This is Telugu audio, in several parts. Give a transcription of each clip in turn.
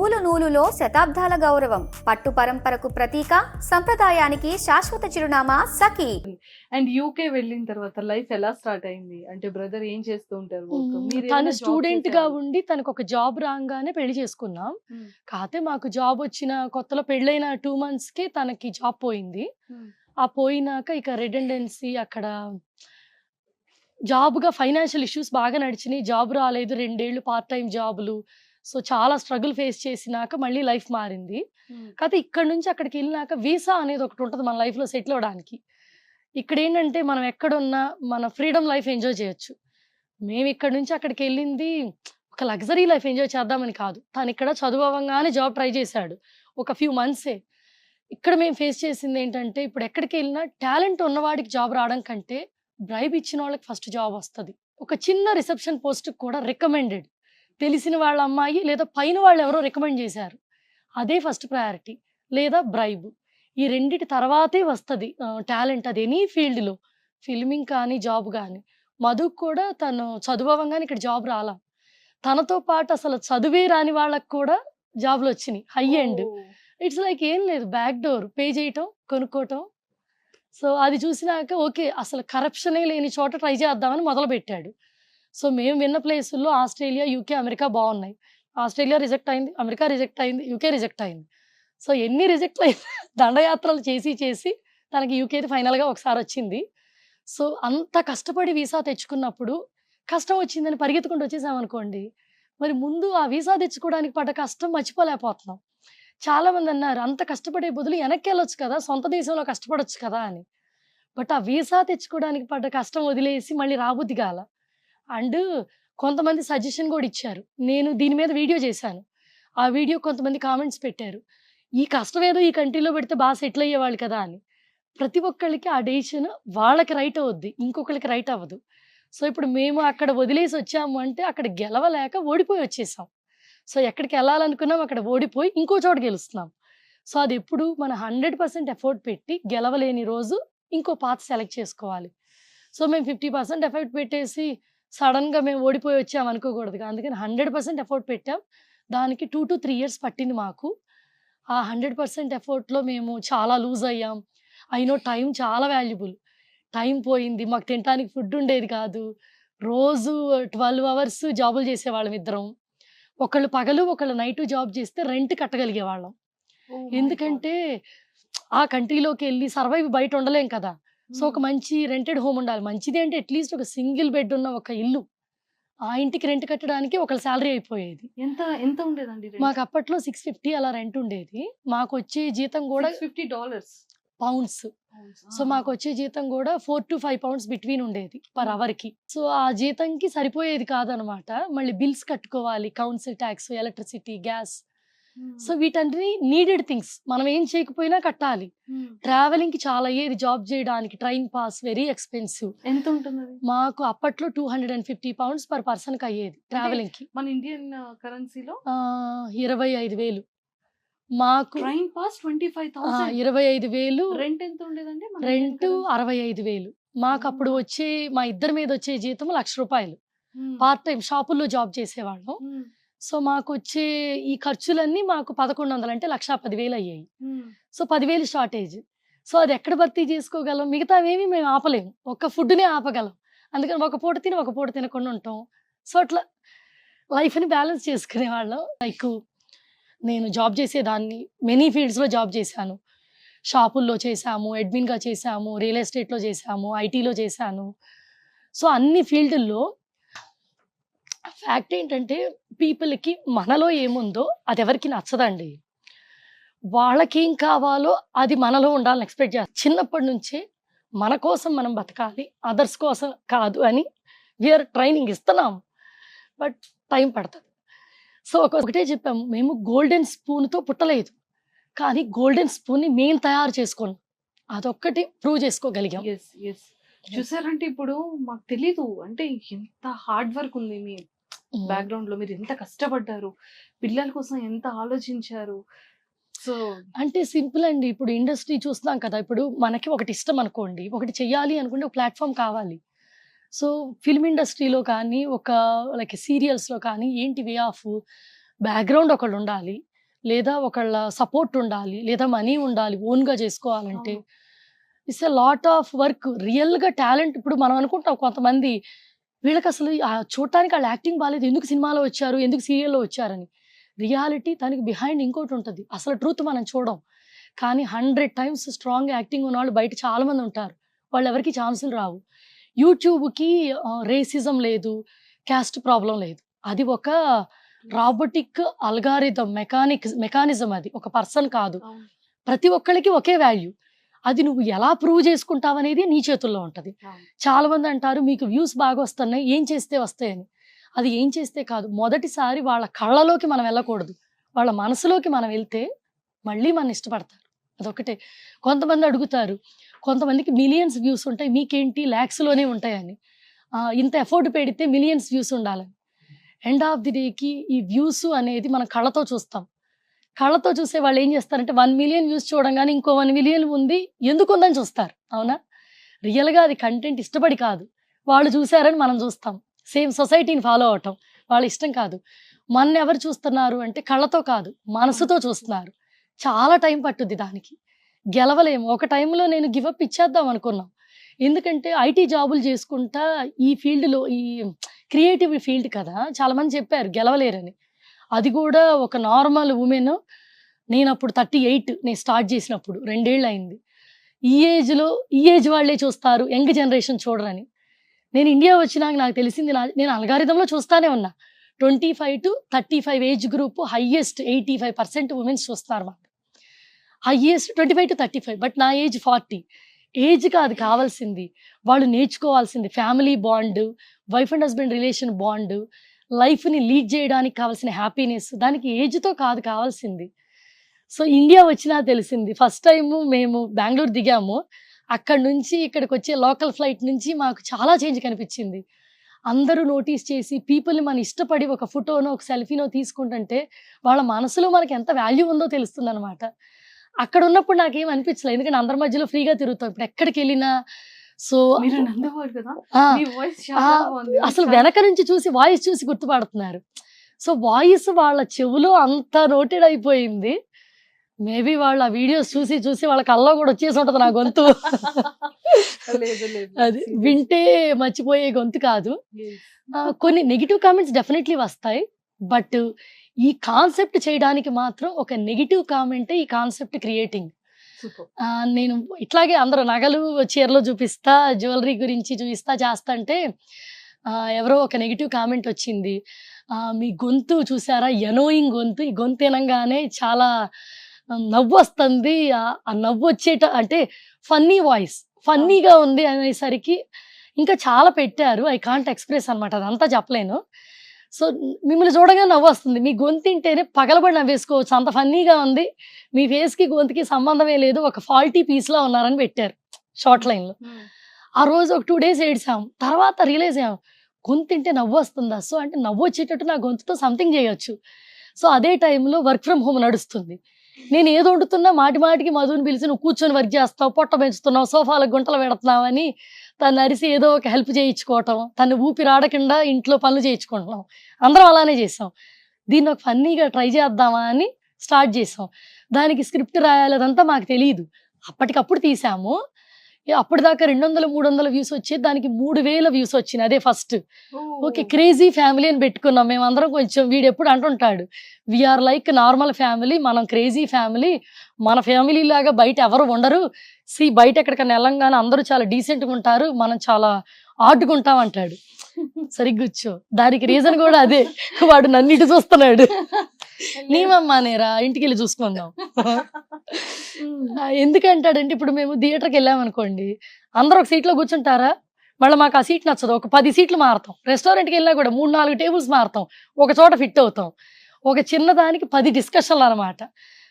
నూలు నూలులో శతాబ్దాల గౌరవం, పట్టు పరంపరకు ప్రతీక, సంప్రదాయానికి శాశ్వత చిరునామా సఖీ. అండ్ యూకే వెళ్ళిన తర్వాత లైఫ్ ఎలా స్టార్ట్ అయింది? అంటే బ్రదర్ ఏం చేస్తూ ఉంటారు? తను స్టూడెంట్ గా ఉండి తనకు ఒక జాబ్ రాగానే పెళ్లి చేసుకున్నాం. కాకపోతే మాకు జాబ్ వచ్చిన కొత్తలో పెళ్ళైన 2 months కి తనకి జాబ్ పోయింది. ఆ పోయినాక ఇక రిడెండెన్సీ అక్కడ జాబ్ గా ఫైనాన్షియల్ ఇష్యూస్ బాగా నడిచినాయి. జాబ్ రాలేదు, 2 ఏళ్ళు పార్ట్ టైం జాబులు. సో చాలా స్ట్రగుల్ ఫేస్ చేసినాక మళ్ళీ లైఫ్ మారింది. కాకపోతే ఇక్కడ నుంచి అక్కడికి వెళ్ళినాక వీసా అనేది ఒకటి ఉంటుంది మన లైఫ్ లో సెటిల్ అవ్వడానికి. ఇక్కడ ఏంటంటే మనం ఎక్కడున్నా మన ఫ్రీడమ్ లైఫ్ ఎంజాయ్ చేయొచ్చు. మేము ఇక్కడ నుంచి అక్కడికి వెళ్ళింది ఒక లగ్జరీ లైఫ్ ఎంజాయ్ చేద్దామని కాదు. తను ఇక్కడ చదువు అవ్వగానే జాబ్ ట్రై చేశాడు ఒక ఫ్యూ మంత్సే. ఇక్కడ మేము ఫేస్ చేసింది ఏంటంటే, ఇప్పుడు ఎక్కడికి వెళ్ళినా టాలెంట్ ఉన్నవాడికి జాబ్ రావడం కంటే బ్రైబ్ ఇచ్చిన వాళ్ళకి ఫస్ట్ జాబ్ వస్తుంది. ఒక చిన్న రిసెప్షన్ పోస్ట్ కూడా రికమెండెడ్, తెలిసిన వాళ్ళ అమ్మాయి లేదా పైన వాళ్ళు ఎవరో రికమెండ్ చేశారు, అదే ఫస్ట్ ప్రయారిటీ. లేదా బ్రైబ్, ఈ రెండిటి తర్వాతే వస్తుంది టాలెంట్. అది ఎనీ ఫీల్డ్లో, ఫిల్మింగ్ కానీ జాబ్ కానీ. మధుకు కూడా తను చదువు అవ్వగానే ఇక్కడ జాబ్ రాలా. తనతో పాటు అసలు చదువే రాని వాళ్ళకి కూడా జాబ్లు వచ్చినాయి, హై ఎండ్. ఇట్స్ లైక్ ఏం లేదు, బ్యాక్ డోర్ పే చేయటం, కొనుక్కోవటం. సో అది చూసినాక ఓకే, అసలు కరప్షనే లేని చోట ట్రై చేద్దామని మొదలు పెట్టాడు. సో మేము విన్న ప్లేసుల్లో ఆస్ట్రేలియా, యూకే, అమెరికా బాగున్నాయి. ఆస్ట్రేలియా రిజెక్ట్ అయింది, అమెరికా రిజెక్ట్ అయింది, యూకే రిజెక్ట్ అయింది. సో ఎన్ని రిజెక్ట్లు అయింది, దండయాత్రలు చేసి చేసి తనకి యూకేది ఫైనల్గా ఒకసారి వచ్చింది. సో అంత కష్టపడి వీసా తెచ్చుకున్నప్పుడు కష్టం వచ్చిందని పరిగెత్తుకుంటూ వచ్చేసామనుకోండి, మరి ముందు ఆ వీసా తెచ్చుకోవడానికి పడ్డ కష్టం మర్చిపోలేకపోతున్నాం. చాలా మంది అన్నారు, అంత కష్టపడే బదులు వెనక్కి వెళ్ళొచ్చు కదా, సొంత దేశంలో కష్టపడొచ్చు కదా అని. బట్ ఆ వీసా తెచ్చుకోవడానికి పడ్డ కష్టం వదిలేసి మళ్ళీ రాబుద్ది కాల. అండ్ కొంతమంది సజెషన్ కూడా ఇచ్చారు. నేను దీని మీద వీడియో చేశాను. ఆ వీడియో కొంతమంది కామెంట్స్ పెట్టారు, ఈ కష్టం ఏదో ఈ కంట్రీలో పెడితే బాగా సెటిల్ అయ్యేవాళ్ళు కదా అని. ప్రతి ఒక్కళ్ళకి ఆ డెసిషన్ వాళ్ళకి రైట్ అవుద్ది, ఇంకొకరికి రైట్ అవ్వదు. సో ఇప్పుడు మేము అక్కడ వదిలేసి వచ్చాము అంటే అక్కడ గెలవలేక ఓడిపోయి వచ్చేసాం. సో ఎక్కడికి వెళ్ళాలనుకున్నాం అక్కడ ఓడిపోయి ఇంకో చోట గెలుస్తున్నాం. సో అది ఎప్పుడు మన 100% ఎఫర్ట్ పెట్టి గెలవలేని రోజు ఇంకో పాత్ సెలెక్ట్ చేసుకోవాలి. సో మేము 50% ఎఫర్ట్ పెట్టేసి సడన్గా మేము ఓడిపోయి వచ్చాం అనుకోకూడదు. అందుకని 100% ఎఫర్ట్ పెట్టాం. దానికి 2 to 3 years పట్టింది మాకు. ఆ 100% ఎఫర్ట్లో మేము చాలా లూజ్ అయ్యాం. అయినో టైం చాలా వాల్యుబుల్. టైం పోయింది, మాకు తినడానికి ఫుడ్ ఉండేది కాదు. రోజు 12 hours జాబులు చేసేవాళ్ళం ఇద్దరం. ఒకళ్ళు పగలు ఒకళ్ళు నైట్ జాబ్ చేస్తే రెంట్ కట్టగలిగే వాళ్ళం. ఎందుకంటే ఆ కంట్రీలోకి వెళ్ళి సర్వైవ్ బయట ఉండలేం కదా. సో ఒక మంచి రెంటెడ్ హోమ్ ఉండాలి. మంచిది అంటే అట్లీస్ట్ ఒక సింగిల్ బెడ్ ఉన్న ఒక ఇల్లు, ఆ ఇంటికి రెంట్ కట్టడానికి ఒకళ్ళ శాలరీ అయిపోయేది. ఎంత ఎంత ఉండేదండి? మాకు అప్పట్లో 650 అలా రెంట్ ఉండేది. మాకు వచ్చే జీతం కూడా $50 పౌండ్స్. సో మాకు వచ్చే జీతం కూడా 4 to 5 pounds బిట్వీన్ ఉండేది పర్ అవర్కి. సో ఆ జీతంకి సరిపోయేది కాదనమాట. మళ్ళీ బిల్స్ కట్టుకోవాలి, council tax, electricity, gas. So వీటన్ని నీడెడ్ థింగ్స్, మనం ఏం చేయకపోయినా కట్టాలి. ట్రావెలింగ్ కి చాలా అయ్యేది జాబ్ చేయడానికి. Train pass very expensive. ఎంత ఉంటుంది? మాకు అప్పట్లో 250 pounds పర్ పర్సన్ కి అయ్యేది ట్రావెలింగ్ కి. మన ఇండియన్ కరెన్సీలో 25,000. మాకు ట్రైన్ పాస్ 25,000. 25,000. రెంట్ ఎంత ఉండేదండి? రెంట్ 65,000. మాకు అప్పుడు వచ్చే మా ఇద్దరి మీద వచ్చే జీతం ₹1,00,000. పార్ట్ టైం షాపుల్లో జాబ్ చేసేవాళ్ళం. సో మాకు వచ్చే ఈ ఖర్చులన్నీ మాకు 1,100 అంటే 1,10,000 అయ్యాయి. So 10,000 shortage. సో అది ఎక్కడ భర్తీ చేసుకోగలం? మిగతావేమి మేము ఆపలేము, ఒక్క ఫుడ్నే ఆపగలం. అందుకని ఒక పూట తిని ఒక పూట తినకుండా ఉంటాం. సో అట్లా లైఫ్ని బ్యాలెన్స్ చేసుకునేవాళ్ళం. లైక్ నేను జాబ్ చేసేదాన్ని, మెనీ ఫీల్డ్స్లో జాబ్ చేశాను. షాపుల్లో చేశాము, అడ్మిన్గా చేశాము, రియల్ ఎస్టేట్లో చేశాము, ఐటీలో చేశాను. సో అన్ని ఫీల్డ్ల్లో ఫ్యాక్ట్ ఏంటంటే, పీపుల్కి మనలో ఏముందో అది ఎవరికి నచ్చదండి. వాళ్ళకేం కావాలో అది మనలో ఉండాలని ఎక్స్పెక్ట్ చేస్తారు. చిన్నప్పటి నుంచే మన కోసం మనం బతకాలి, అదర్స్ కోసం కాదు అని వీఆర్ ట్రైనింగ్ ఇస్తున్నాం. బట్ టైం పడుతుంది. సో ఒకటే చెప్పాము, మేము గోల్డెన్ స్పూన్తో పుట్టలేదు, కానీ గోల్డెన్ స్పూన్ని మేము తయారు చేసుకున్నాం. అదొక్కటి ప్రూవ్ చేసుకోగలిగాం. చూసారంటే ఇప్పుడు మాకు తెలీదు అంటే ఎంత హార్డ్ వర్క్ ఉంది మీ బ్యాక్గ్రౌండ్ లో, మీరు ఎంత కష్టపడ్డారు, పిల్లల కోసం ఎంత ఆలోచించారు. సో అంటే సింపుల్ అండి. ఇప్పుడు ఇండస్ట్రీ చూస్తున్నాం కదా, ఇప్పుడు మనకి ఒకటి ఇష్టం అనుకోండి, ఒకటి చెయ్యాలి అనుకుంటే ఒక ప్లాట్ఫామ్ కావాలి. సో ఫిల్మ్ ఇండస్ట్రీలో కానీ ఒక లైక్ సీరియల్స్లో కానీ ఏంటి వే ఆఫ్ బ్యాక్గ్రౌండ్ ఒకళ్ళు ఉండాలి, లేదా ఒకళ్ళ సపోర్ట్ ఉండాలి, లేదా మనీ ఉండాలి ఓన్గా చేసుకోవాలంటే. It's a lot of work. రియల్గా టాలెంట్ ఇప్పుడు మనం అనుకుంటాం కొంతమంది వీళ్ళకి అసలు చూడటానికి వాళ్ళ యాక్టింగ్ బాగాలేదు, ఎందుకు సినిమాలో వచ్చారు, ఎందుకు సీరియల్లో వచ్చారని. రియాలిటీ దానికి బిహైండ్ ఇంకోటి ఉంటుంది, అసలు ట్రూత్ మనం చూడం. కానీ 100 times స్ట్రాంగ్ యాక్టింగ్ ఉన్న వాళ్ళు బయట చాలా మంది ఉంటారు, వాళ్ళు ఎవరికి ఛాన్సులు రావు. యూట్యూబ్కి రేసిజం లేదు, క్యాస్ట్ ప్రాబ్లం లేదు, అది ఒక రాబోటిక్ అల్గారిథం మెకానిజం, అది ఒక పర్సన్ కాదు. ప్రతి ఒక్కరికి ఒకే వాల్యూ, అది నువ్వు ఎలా ప్రూవ్ చేసుకుంటావు అనేది నీ చేతుల్లో ఉంటుంది. చాలా మంది అంటారు మీకు వ్యూస్ బాగా వస్తున్నాయి, ఏం చేస్తే వస్తాయని. అది ఏం చేస్తే కాదు, మొదటిసారి వాళ్ళ కళ్ళలోకి మనం వెళ్ళకూడదు, వాళ్ళ మనసులోకి మనం వెళ్తే మళ్ళీ మన ఇష్టపడతారు. అదొకటే. కొంతమంది అడుగుతారు, కొంతమందికి మిలియన్స్ వ్యూస్ ఉంటాయి, మీకేంటి ల్యాక్స్లోనే ఉంటాయని. ఇంత ఎఫర్ట్ పెడితే మిలియన్స్ వ్యూస్ ఉండాలని. ఎండ్ ఆఫ్ ది డేకి ఈ వ్యూస్ అనేది మనం కళ్ళతో చూస్తాం. కళ్ళతో చూసే వాళ్ళు ఏం చేస్తారంటే 1 million వ్యూస్ చూడంగానే ఇంకో 1 million ఉంది, ఎందుకు ఉందని చూస్తారు. అవునా? రియల్గా అది కంటెంట్ ఇష్టపడి కాదు, వాళ్ళు చూసారని మనం చూస్తాం. సేమ్ సొసైటీని ఫాలో అవటం వాళ్ళ ఇష్టం కాదు. మన ఎవరు చూస్తున్నారు అంటే కళ్ళతో కాదు, మనసుతో చూస్తున్నారు. చాలా టైం పట్టుద్ది దానికి, గెలవలేము. ఒక టైంలో నేను గివప్ ఇచ్చేద్దాం అనుకున్నాం, ఎందుకంటే ఐటీ జాబులు చేసుకుంటా ఈ ఫీల్డ్లో, ఈ క్రియేటివ్ ఫీల్డ్ కదా, చాలామంది చెప్పారు గెలవలేరని. అది కూడా ఒక నార్మల్ ఉమెన్, నేను అప్పుడు 38 నేను స్టార్ట్ చేసినప్పుడు 2 ఏళ్ళు అయింది. ఈ ఏజ్ వాళ్ళే చూస్తారు, యంగ్ జనరేషన్ చూడరని. నేను ఇండియా వచ్చినాక నాకు తెలిసింది, నేను అల్గారిథంలో చూస్తానే ఉన్నా, 25 to 35 age group highest 85% women's చూస్తారు మాకు, హైయెస్ట్ 25 to 35. బట్ నా ఏజ్ 40. ఏజ్ కాదు కావాల్సింది, వాళ్ళు నేర్చుకోవాల్సింది family bond, wife and husband relation bond, లైఫ్ని లీడ్ చేయడానికి కావాల్సిన హ్యాపీనెస్, దానికి ఏజ్తో కాదు కావాల్సింది. సో ఇండియా వచ్చినా తెలిసింది. ఫస్ట్ టైము మేము బెంగళూరు దిగాము, అక్కడి నుంచి ఇక్కడికి వచ్చే లోకల్ ఫ్లైట్ నుంచి మాకు చాలా చేంజ్ కనిపించింది. అందరూ నోటీస్ చేసి పీపుల్ని మన ఇష్టపడి ఒక ఫోటోనో ఒక సెల్ఫీనో తీసుకుంటుంటే వాళ్ళ మనసులో మనకి ఎంత వాల్యూ ఉందో తెలుస్తుంది అనమాట. అక్కడ ఉన్నప్పుడు నాకేం అనిపించలేదు, ఎందుకంటే అందరి మధ్యలో ఫ్రీగా తిరుగుతాం, ఇప్పుడు ఎక్కడికి వెళ్ళినా. సో అసలు వెనక నుంచి చూసి వాయిస్ చూసి గుర్తుపడుతున్నారు. సో వాయిస్ వాళ్ళ చెవులో అంత నోటెడ్ అయిపోయింది. మేబీ వాళ్ళు ఆ వీడియోస్ చూసి చూసి వాళ్ళ కల్లో కూడా వచ్చేసి ఉంటది నా గొంతు. అది వింటే మర్చిపోయే గొంతు కాదు. కొన్ని నెగిటివ్ కామెంట్స్ డెఫినెట్లీ వస్తాయి, బట్ ఈ కాన్సెప్ట్ చేయడానికి మాత్రం ఒక నెగిటివ్ కామెంటే ఈ కాన్సెప్ట్ క్రియేటింగ్. నేను ఇట్లాగే అందరూ నగలు చీరలో చూపిస్తా, జ్యువెలరీ గురించి చూపిస్తా చేస్తా అంటే ఎవరో ఒక నెగిటివ్ కామెంట్ వచ్చింది, మీ గొంతు చూసారా ఎనోయింగ్ గొంతు, ఈ గొంతు వినంగానే చాలా నవ్వు వస్తుంది, ఆ నవ్వు వచ్చేట అంటే ఫన్నీ వాయిస్, ఫన్నీగా ఉంది అనేసరికి ఇంకా చాలా పెట్టారు. ఐ కాంట్ ఎక్స్ప్రెస్ అనమాట, అదంతా చెప్పలేను. సో మిమ్మల్ని చూడగా నవ్వు వస్తుంది, మీ గొంతు తింటేనే పగలబడి నవ్వేసుకోవచ్చు, అంత ఫన్నీగా ఉంది, మీ ఫేస్కి గొంతుకి సంబంధమే లేదు, ఒక ఫాల్టీ పీస్లా ఉన్నారని పెట్టారు షార్ట్ లైన్లో. ఆ రోజు ఒక 2 days ఏడ్చాం. తర్వాత రియలైజ్ అయ్యాం, గొంతు తింటే నవ్వు వస్తుందా, సో అంటే నవ్వు వచ్చేటట్టు నా గొంతుతో సంథింగ్ చేయొచ్చు. సో అదే టైంలో వర్క్ ఫ్రమ్ హోమ్ నడుస్తుంది. నేను ఏదో వండుతున్నా మాటి మాటికి మధుని పిలిచి నువ్వు కూర్చొని వర్క్ చేస్తావు, పొట్ట పెంచుతున్నావు, సోఫాలకు గుంటలు పెడుతున్నావు అని తను అరిసి ఏదో ఒక హెల్ప్ చేయించుకోవటం, తను ఊపిరాడకుండా ఇంట్లో పనులు చేయించుకుంటున్నాం. అందరం అలానే చేసాం. దీన్ని ఒక ఫన్నీగా ట్రై చేద్దామా అని స్టార్ట్ చేసాం. దానికి స్క్రిప్ట్ రాయాలి అదంతా మాకు తెలియదు, అప్పటికప్పుడు తీసాము. అప్పటిదాకా 200-300 వ్యూస్ వచ్చేది, దానికి 3000 వ్యూస్ వచ్చినాయి, అదే ఫస్ట్. ఓకే, క్రేజీ ఫ్యామిలీ అని పెట్టుకున్నాం మేమందరం. కొంచెం వీడు ఎప్పుడు అంటుంటాడు, వీఆర్ లైక్ నార్మల్ ఫ్యామిలీ, మనం క్రేజీ ఫ్యామిలీ, మన ఫ్యామిలీ లాగా బయట ఎవరు ఉండరు, బయట ఎక్కడికైనా వెళ్ళంగానే అందరూ చాలా డీసెంట్గా ఉంటారు, మనం చాలా ఆర్డ్గా ఉంటాం అంటాడు. సరిగ్గుచ్చో, దానికి రీజన్ కూడా అదే, వాడు నన్ను ఇటు చూస్తున్నాడు, నీమమ్మా నేరా ఇంటికి వెళ్ళి చూసుకుందాం. ఎందుకంటాడంటే ఇప్పుడు మేము థియేటర్కి వెళ్ళామనుకోండి, అందరూ ఒక సీట్లో కూర్చుంటారా, మళ్ళీ మాకు ఆ సీట్ నచ్చదు, ఒక 10 సీట్లు మారుతాం. రెస్టారెంట్కి వెళ్ళినా కూడా 3-4 టేబుల్స్ మారుతాం, ఒక చోట ఫిట్ అవుతాం. ఒక చిన్నదానికి 10 డిస్కషన్లు అనమాట.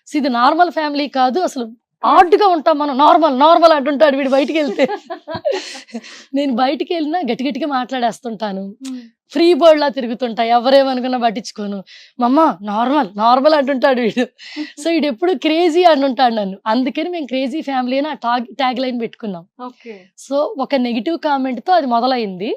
సో ఇది నార్మల్ ఫ్యామిలీ కాదు, అసలు ఆర్డ్గా ఉంటాం మనం, నార్మల్ అంటుంటాడు వీడు బయటికి వెళ్తే. నేను బయటికి వెళ్ళినా గట్టిగా మాట్లాడేస్తుంటాను, ఫ్రీ బర్డ్ లా తిరుగుతుంటా, ఎవరేమనుకున్నా పట్టించుకోను. మమ్మ నార్మల్ అంటుంటాడు వీడు. సో వీడు ఎప్పుడు క్రేజీ అంటుంటాడు నన్ను. అందుకని మేము క్రేజీ ఫ్యామిలీ అని ఆ ట్యాగ్ లైన్ పెట్టుకున్నాం. ఓకే. సో ఒక నెగిటివ్ కామెంట్ తో అది మొదలైంది.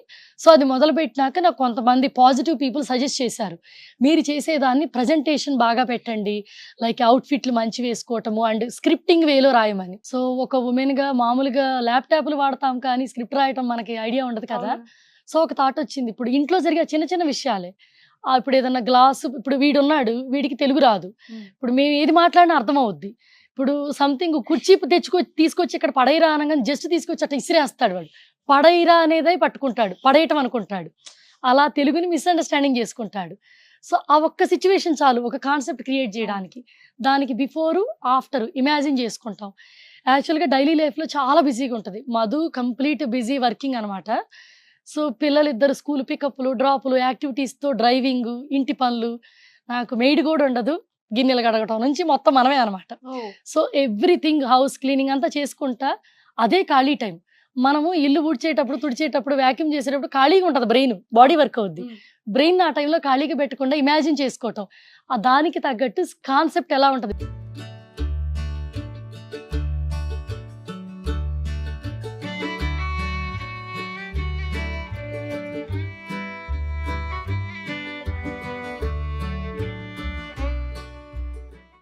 సో అది మొదలు పెట్టినాక నాకు కొంతమంది పాజిటివ్ పీపుల్ సజెస్ట్ చేశారు, మీరు చేసేదాన్ని ప్రజెంటేషన్ బాగా పెట్టండి, లైక్ అవుట్ఫిట్లు మంచి వేసుకోవటము అండ్ స్క్రిప్టింగ్ వేలో రాయమని. సో ఒక ఉమెన్ గా మామూలుగా ల్యాప్టాప్లు వాడతాం కానీ స్క్రిప్ట్ రాయటం మనకి ఐడియా ఉండదు కదా. అవును. సో ఒక థాట్ వచ్చింది, ఇప్పుడు ఇంట్లో జరిగే చిన్న చిన్న విషయాలే, ఇప్పుడు ఏదన్నా గ్లాసు, ఇప్పుడు వీడున్నాడు, వీడికి తెలుగు రాదు, ఇప్పుడు మేము ఏది మాట్లాడినా అర్థం అవుద్ది. ఇప్పుడు సంథింగ్ కుర్చీ తీసుకొచ్చి ఇక్కడ పడైరా అనగానే జస్ట్ తీసుకొచ్చి అట్లా ఇసిరేస్తాడు వాడు. పడైరా అనేదే పట్టుకుంటాడు, పడేయటం అనుకుంటాడు. అలా తెలుగుని మిస్అండర్స్టాండింగ్ చేసుకుంటాడు. సో ఆ ఒక్క సిచ్యువేషన్ చాలు ఒక కాన్సెప్ట్ క్రియేట్ చేయడానికి. దానికి బిఫోరు ఆఫ్టర్ ఇమాజిన్ చేసుకుంటాం. యాక్చువల్గా డైలీ లైఫ్లో చాలా బిజీగా ఉంటుంది. మధు కంప్లీట్ బిజీ వర్కింగ్ అనమాట. సో పిల్లలిద్దరు స్కూల్ పికప్లు, డ్రాపులు, యాక్టివిటీస్తో డ్రైవింగ్, ఇంటి పనులు, నాకు మెయిడ్ కూడా ఉండదు, గిన్నెలు కడగటం నుంచి మొత్తం మనమే అనమాట. సో ఎవ్రీథింగ్, హౌస్ క్లీనింగ్ అంతా చేసుకుంటా, అదే ఖాళీ టైం. మనము ఇల్లు ఊడ్చేటప్పుడు, తుడిచేటప్పుడు, వ్యాక్యూమ్ చేసేటప్పుడు ఖాళీగా ఉంటుంది బ్రెయిన్, బాడీ వర్క్ అవుద్ది. బ్రెయిన్ ఆ టైంలో ఖాళీగా పెట్టకుండా ఇమాజిన్ చేసుకోవటం, దానికి తగ్గట్టు కాన్సెప్ట్ ఎలా ఉంటుంది.